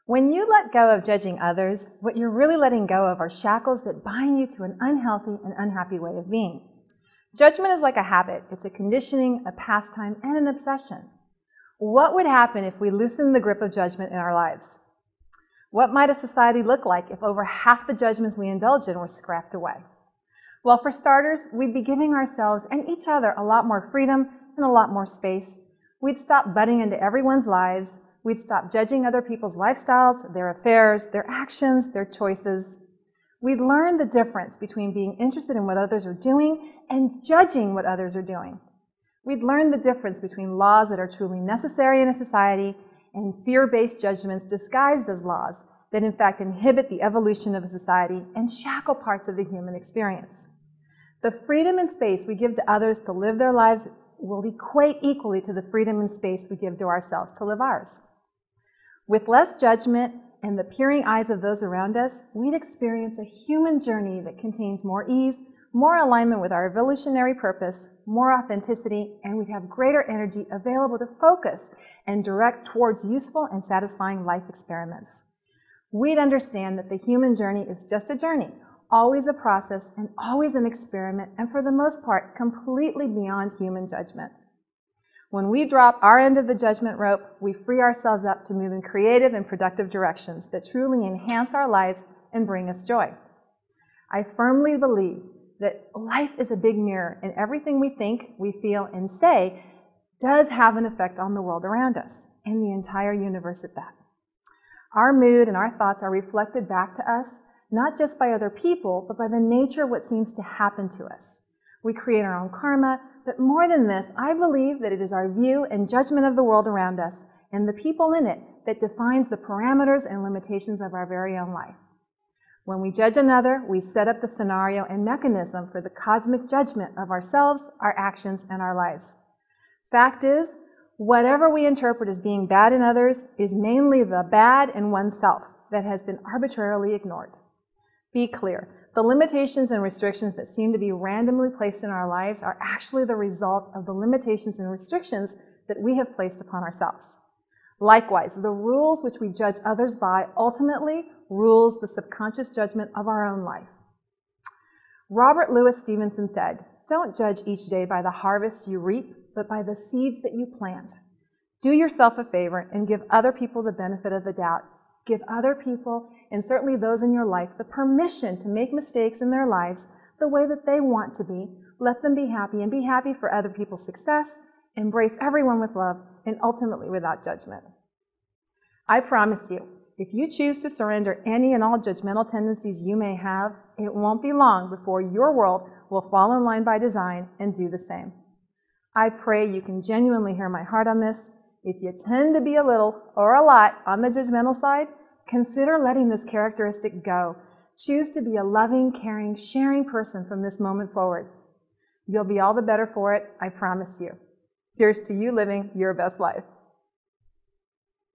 When you let go of judging others, what you're really letting go of are shackles that bind you to an unhealthy and unhappy way of being. Judgment is like a habit. It's a conditioning, a pastime, and an obsession. What would happen if we loosened the grip of judgment in our lives? What might a society look like if over half the judgments we indulge in were scrapped away? Well, for starters, we'd be giving ourselves and each other a lot more freedom and a lot more space. We'd stop butting into everyone's lives. We'd stop judging other people's lifestyles, their affairs, their actions, their choices. We'd learn the difference between being interested in what others are doing and judging what others are doing. We'd learn the difference between laws that are truly necessary in a society and fear-based judgments disguised as laws that in fact inhibit the evolution of a society and shackle parts of the human experience. The freedom and space we give to others to live their lives will equate equally to the freedom and space we give to ourselves to live ours. With less judgment and the peering eyes of those around us, we'd experience a human journey that contains more ease, more alignment with our evolutionary purpose, more authenticity, and we'd have greater energy available to focus and direct towards useful and satisfying life experiments. We'd understand that the human journey is just a journey, always a process and always an experiment, and for the most part, completely beyond human judgment. When we drop our end of the judgment rope, we free ourselves up to move in creative and productive directions that truly enhance our lives and bring us joy. I firmly believe that life is a big mirror, and everything we think, we feel, and say does have an effect on the world around us, and the entire universe at that. Our mood and our thoughts are reflected back to us, not just by other people, but by the nature of what seems to happen to us. We create our own karma, but more than this, I believe that it is our view and judgment of the world around us and the people in it that defines the parameters and limitations of our very own life. When we judge another, we set up the scenario and mechanism for the cosmic judgment of ourselves, our actions, and our lives. Fact is, whatever we interpret as being bad in others is mainly the bad in oneself that has been arbitrarily ignored. Be clear, the limitations and restrictions that seem to be randomly placed in our lives are actually the result of the limitations and restrictions that we have placed upon ourselves. Likewise, the rules which we judge others by ultimately rules the subconscious judgment of our own life. Robert Louis Stevenson said, "Don't judge each day by the harvest you reap, but by the seeds that you plant. Do yourself a favor and give other people the benefit of the doubt. Give other people, and certainly those in your life, the permission to make mistakes in their lives the way that they want to be. Let them be happy and be happy for other people's success. Embrace everyone with love and ultimately without judgment." I promise you, if you choose to surrender any and all judgmental tendencies you may have, it won't be long before your world will fall in line by design and do the same. I pray you can genuinely hear my heart on this. If you tend to be a little or a lot on the judgmental side, consider letting this characteristic go. Choose to be a loving, caring, sharing person from this moment forward. You'll be all the better for it, I promise you. Here's to you living your best life.